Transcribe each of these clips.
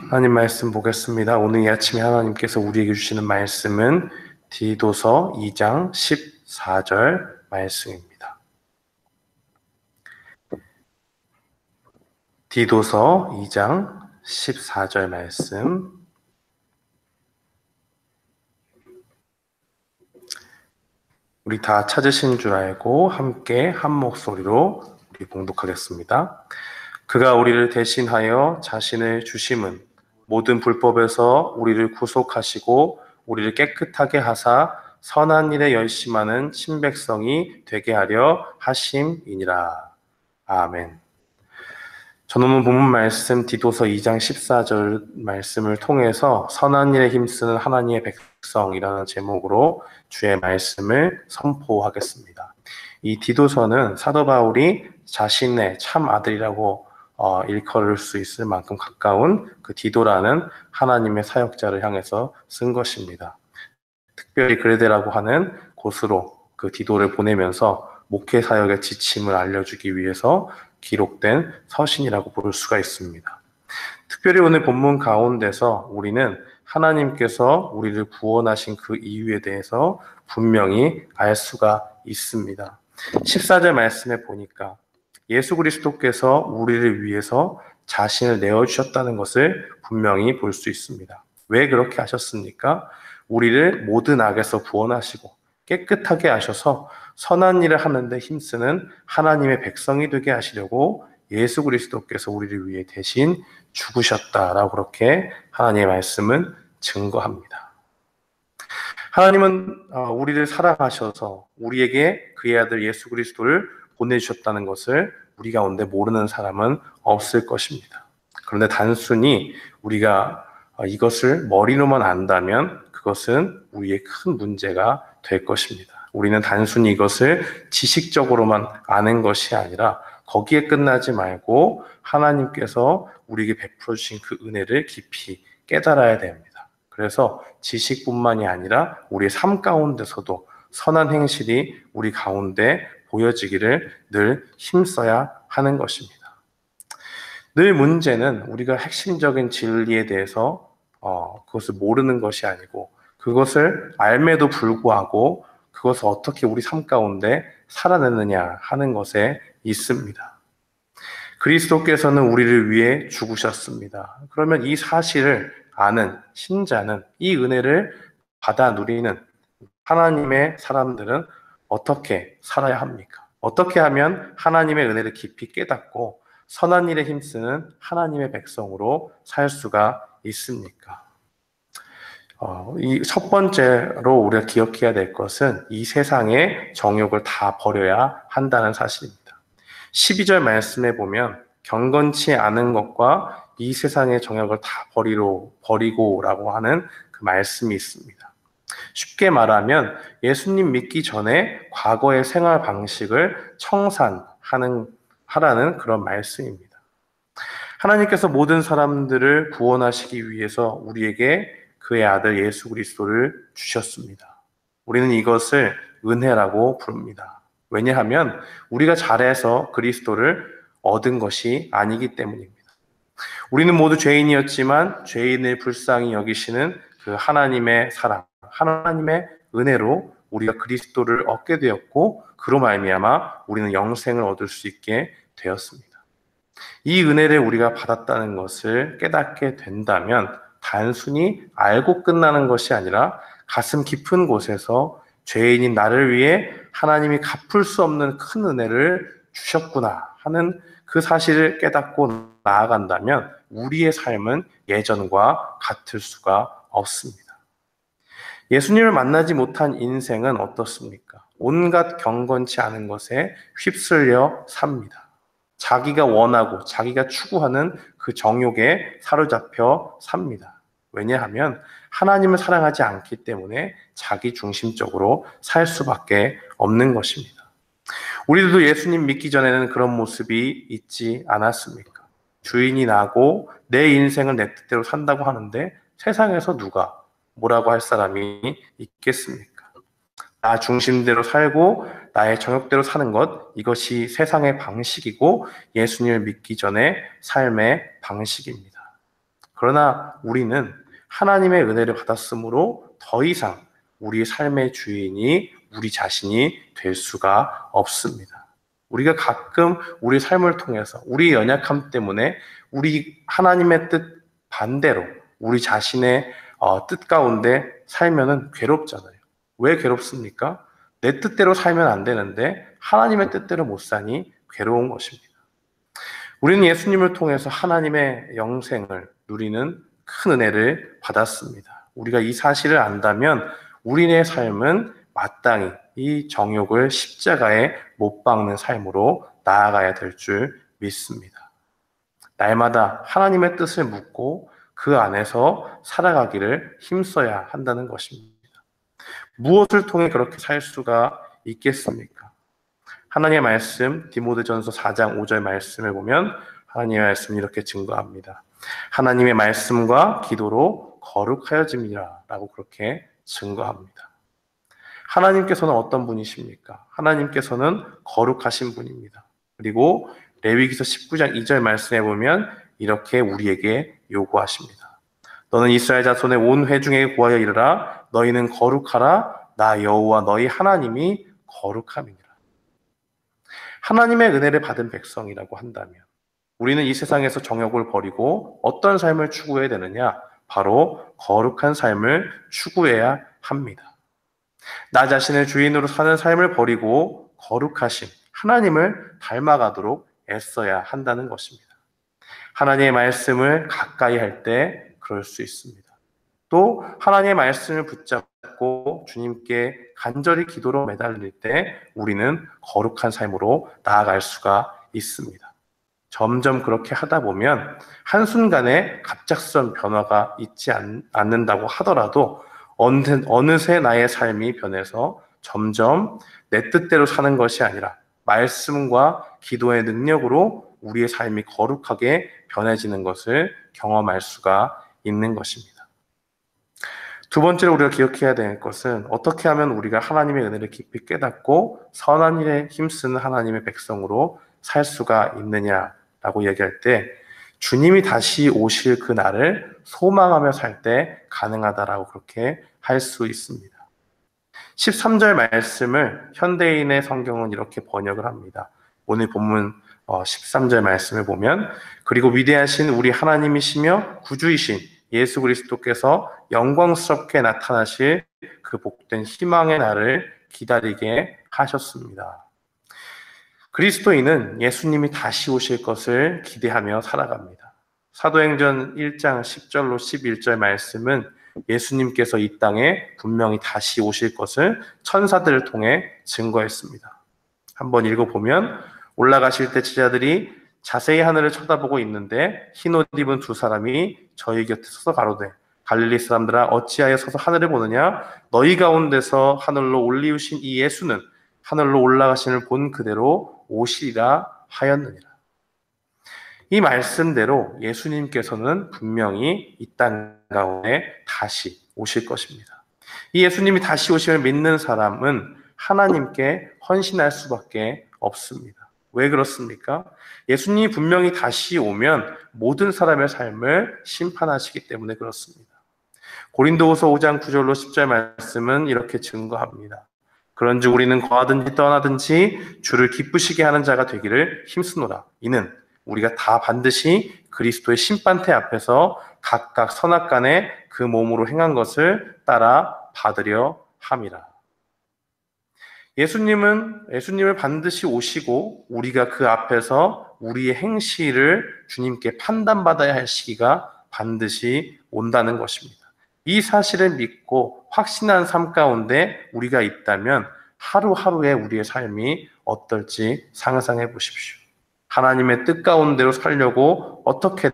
하나님 말씀 보겠습니다. 오늘 이 아침에 하나님께서 우리에게 주시는 말씀은 디도서 2장 14절 말씀입니다. 디도서 2장 14절 말씀. 우리 다 찾으신 줄 알고 함께 한 목소리로 우리 봉독하겠습니다. 그가 우리를 대신하여 자신을 주심은 모든 불법에서 우리를 구속하시고 우리를 깨끗하게 하사 선한 일에 열심하는 신백성이 되게 하려 하심이니라. 아멘. 저는 오늘 본문 말씀 디도서 2장 14절 말씀을 통해서 선한 일에 힘쓰는 하나님의 백성이라는 제목으로 주의 말씀을 선포하겠습니다. 이 디도서는 사도 바울이 자신의 참 아들이라고 일컬을 수 있을 만큼 가까운 그 디도라는 하나님의 사역자를 향해서 쓴 것입니다. 특별히 그레데라고 하는 곳으로 그 디도를 보내면서 목회 사역의 지침을 알려주기 위해서 기록된 서신이라고 볼 수가 있습니다. 특별히 오늘 본문 가운데서 우리는 하나님께서 우리를 구원하신 그 이유에 대해서 분명히 알 수가 있습니다. 14절 말씀에 보니까 예수 그리스도께서 우리를 위해서 자신을 내어주셨다는 것을 분명히 볼 수 있습니다. 왜 그렇게 하셨습니까? 우리를 모든 악에서 구원하시고 깨끗하게 하셔서 선한 일을 하는데 힘쓰는 하나님의 백성이 되게 하시려고 예수 그리스도께서 우리를 위해 대신 죽으셨다라고 그렇게 하나님의 말씀은 증거합니다. 하나님은 우리를 사랑하셔서 우리에게 그의 아들 예수 그리스도를 보내주셨다는 것을 우리 가운데 모르는 사람은 없을 것입니다. 그런데 단순히 우리가 이것을 머리로만 안다면 그것은 우리의 큰 문제가 될 것입니다. 우리는 단순히 이것을 지식적으로만 아는 것이 아니라 거기에 끝나지 말고 하나님께서 우리에게 베풀어 주신 그 은혜를 깊이 깨달아야 됩니다. 그래서 지식뿐만이 아니라 우리의 삶 가운데서도 선한 행실이 우리 가운데 보여지기를 늘 힘써야 하는 것입니다. 늘 문제는 우리가 핵심적인 진리에 대해서 그것을 모르는 것이 아니고 그것을 알매도 불구하고 그것을 어떻게 우리 삶 가운데 살아내느냐 하는 것에 있습니다. 그리스도께서는 우리를 위해 죽으셨습니다. 그러면 이 사실을 아는 신자는 이 은혜를 받아 누리는 하나님의 사람들은 어떻게 살아야 합니까? 어떻게 하면 하나님의 은혜를 깊이 깨닫고 선한 일에 힘쓰는 하나님의 백성으로 살 수가 있습니까? 이 첫 번째로 우리가 기억해야 될 것은 이 세상의 정욕을 다 버려야 한다는 사실입니다. 12절 말씀에 보면 경건치 않은 것과 이 세상의 정욕을 다 버리고라고 하는 그 말씀이 있습니다. 쉽게 말하면 예수님 믿기 전에 과거의 생활 방식을 하라는 그런 말씀입니다. 하나님께서 모든 사람들을 구원하시기 위해서 우리에게 그의 아들 예수 그리스도를 주셨습니다. 우리는 이것을 은혜라고 부릅니다. 왜냐하면 우리가 잘해서 그리스도를 얻은 것이 아니기 때문입니다. 우리는 모두 죄인이었지만 죄인을 불쌍히 여기시는 그 하나님의 사랑, 하나님의 은혜로 우리가 그리스도를 얻게 되었고 그로 말미암아 우리는 영생을 얻을 수 있게 되었습니다. 이 은혜를 우리가 받았다는 것을 깨닫게 된다면 단순히 알고 끝나는 것이 아니라 가슴 깊은 곳에서 죄인인 나를 위해 하나님이 갚을 수 없는 큰 은혜를 주셨구나 하는 그 사실을 깨닫고 나아간다면 우리의 삶은 예전과 같을 수가 없습니다. 예수님을 만나지 못한 인생은 어떻습니까? 온갖 경건치 않은 것에 휩쓸려 삽니다. 자기가 원하고 자기가 추구하는 그 정욕에 사로잡혀 삽니다. 왜냐하면 하나님을 사랑하지 않기 때문에 자기 중심적으로 살 수밖에 없는 것입니다. 우리들도 예수님 믿기 전에는 그런 모습이 있지 않았습니까? 주인이 나고 내 인생을 내 뜻대로 산다고 하는데 세상에서 누가 뭐라고 할 사람이 있겠습니까? 나 중심대로 살고 나의 정욕대로 사는 것, 이것이 세상의 방식이고 예수님을 믿기 전에 삶의 방식입니다. 그러나 우리는 하나님의 은혜를 받았으므로 더 이상 우리 삶의 주인이 우리 자신이 될 수가 없습니다. 우리가 가끔 우리 삶을 통해서 우리 연약함 때문에 우리 하나님의 뜻 반대로 우리 자신의 뜻 가운데 살면은 괴롭잖아요. 왜 괴롭습니까? 내 뜻대로 살면 안 되는데 하나님의 뜻대로 못 사니 괴로운 것입니다. 우리는 예수님을 통해서 하나님의 영생을 누리는 큰 은혜를 받았습니다. 우리가 이 사실을 안다면 우리의 삶은 마땅히 이 정욕을 십자가에 못 박는 삶으로 나아가야 될 줄 믿습니다. 날마다 하나님의 뜻을 묻고 그 안에서 살아가기를 힘써야 한다는 것입니다. 무엇을 통해 그렇게 살 수가 있겠습니까? 하나님의 말씀, 디모데전서 4장 5절 말씀을 보면 하나님의 말씀이 이렇게 증거합니다. 하나님의 말씀과 기도로 거룩하여짐이라 라고 그렇게 증거합니다. 하나님께서는 어떤 분이십니까? 하나님께서는 거룩하신 분입니다. 그리고 레위기서 19장 2절 말씀에 보면 이렇게 우리에게 요구하십니다. 너는 이스라엘 자손의 온 회중에게 구하여 이르라. 너희는 거룩하라. 나 여호와 너희 하나님이 거룩함이니라. 하나님의 은혜를 받은 백성이라고 한다면 우리는 이 세상에서 정욕을 버리고 어떤 삶을 추구해야 되느냐? 바로 거룩한 삶을 추구해야 합니다. 나 자신을 주인으로 사는 삶을 버리고 거룩하신 하나님을 닮아가도록 애써야 한다는 것입니다. 하나님의 말씀을 가까이 할 때 그럴 수 있습니다. 또 하나님의 말씀을 붙잡고 주님께 간절히 기도로 매달릴 때 우리는 거룩한 삶으로 나아갈 수가 있습니다. 점점 그렇게 하다 보면 한순간에 갑작스런 변화가 있지 않는다고 하더라도 어느새 나의 삶이 변해서 점점 내 뜻대로 사는 것이 아니라 말씀과 기도의 능력으로 우리의 삶이 거룩하게 변해지는 것을 경험할 수가 있는 것입니다. 두 번째로 우리가 기억해야 될 것은 어떻게 하면 우리가 하나님의 은혜를 깊이 깨닫고 선한 일에 힘쓰는 하나님의 백성으로 살 수가 있느냐라고 얘기할 때 주님이 다시 오실 그 날을 소망하며 살 때 가능하다라고 그렇게 할 수 있습니다. 13절 말씀을 현대인의 성경은 이렇게 번역을 합니다. 오늘 본문 13절 말씀을 보면 그리고 위대하신 우리 하나님이시며 구주이신 예수 그리스도께서 영광스럽게 나타나실 그 복된 희망의 날을 기다리게 하셨습니다. 그리스도인은 예수님이 다시 오실 것을 기대하며 살아갑니다. 사도행전 1장 10절로 11절 말씀은 예수님께서 이 땅에 분명히 다시 오실 것을 천사들을 통해 증거했습니다. 한번 읽어보면 올라가실 때 제자들이 자세히 하늘을 쳐다보고 있는데 흰옷 입은 두 사람이 저희 곁에 서서 가로되 갈릴리 사람들아 어찌하여 서서 하늘을 보느냐 너희 가운데서 하늘로 올리우신 이 예수는 하늘로 올라가심을 본 그대로 오시리라 하였느니라. 이 말씀대로 예수님께서는 분명히 이 땅 가운데 다시 오실 것입니다. 이 예수님이 다시 오심을 믿는 사람은 하나님께 헌신할 수밖에 없습니다. 왜 그렇습니까? 예수님이 분명히 다시 오면 모든 사람의 삶을 심판하시기 때문에 그렇습니다. 고린도후서 5장 9절로 10절 말씀은 이렇게 증거합니다. 그런즉 우리는 거하든지 떠나든지 주를 기쁘시게 하는 자가 되기를 힘쓰노라. 이는 우리가 다 반드시 그리스도의 심판대 앞에서 각각 선악간에 그 몸으로 행한 것을 따라 받으려 함이라. 예수님을 반드시 오시고 우리가 그 앞에서 우리의 행실을 주님께 판단받아야 할 시기가 반드시 온다는 것입니다. 이 사실을 믿고 확신한 삶 가운데 우리가 있다면 하루하루의 우리의 삶이 어떨지 상상해 보십시오. 하나님의 뜻 가운데로 살려고 어떻게든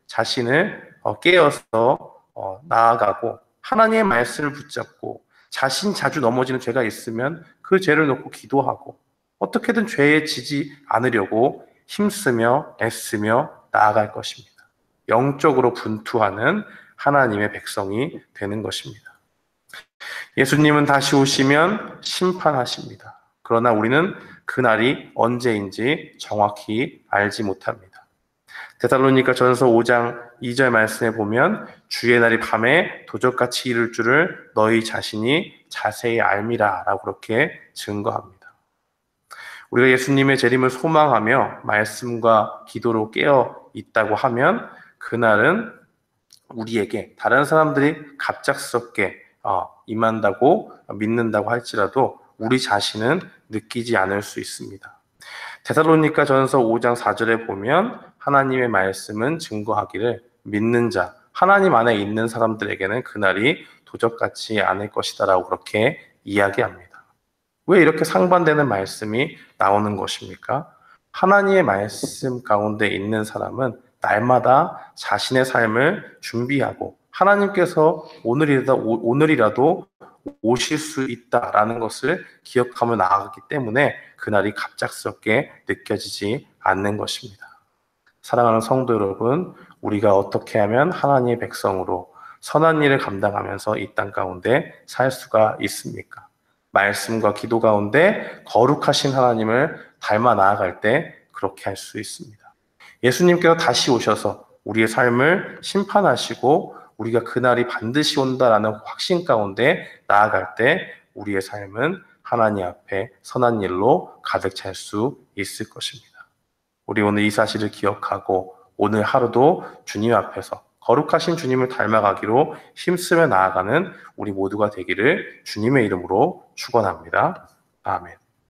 자신을 깨어서 나아가고 하나님의 말씀을 붙잡고 자신 자주 넘어지는 죄가 있으면 그 죄를 놓고 기도하고 어떻게든 죄에 지지 않으려고 힘쓰며 애쓰며 나아갈 것입니다. 영적으로 분투하는 하나님의 백성이 되는 것입니다. 예수님은 다시 오시면 심판하십니다. 그러나 우리는 그날이 언제인지 정확히 알지 못합니다. 데살로니가 전서 5장 2절 말씀에 보면 주의 날이 밤에 도적같이 이를 줄을 너희 자신이 자세히 알미라 라고 그렇게 증거합니다. 우리가 예수님의 재림을 소망하며 말씀과 기도로 깨어 있다고 하면 그날은 우리에게 다른 사람들이 갑작스럽게 임한다고 믿는다고 할지라도 우리 자신은 느끼지 않을 수 있습니다. 데살로니가 전서 5장 4절에 보면 하나님의 말씀은 증거하기를 믿는 자, 하나님 안에 있는 사람들에게는 그날이 도적같지 않을 것이다 라고 그렇게 이야기합니다. 왜 이렇게 상반되는 말씀이 나오는 것입니까? 하나님의 말씀 가운데 있는 사람은 날마다 자신의 삶을 준비하고 하나님께서 오늘이라도 오실 수 있다라는 것을 기억하며 나아가기 때문에 그날이 갑작스럽게 느껴지지 않는 것입니다. 사랑하는 성도 여러분, 우리가 어떻게 하면 하나님의 백성으로 선한 일을 감당하면서 이 땅 가운데 살 수가 있습니까? 말씀과 기도 가운데 거룩하신 하나님을 닮아 나아갈 때 그렇게 할 수 있습니다. 예수님께서 다시 오셔서 우리의 삶을 심판하시고 우리가 그날이 반드시 온다라는 확신 가운데 나아갈 때 우리의 삶은 하나님 앞에 선한 일로 가득 찰 수 있을 것입니다. 우리 오늘 이 사실을 기억하고 오늘 하루도 주님 앞에서 거룩하신 주님을 닮아가기로 힘쓰며 나아가는 우리 모두가 되기를 주님의 이름으로 축원합니다. 아멘.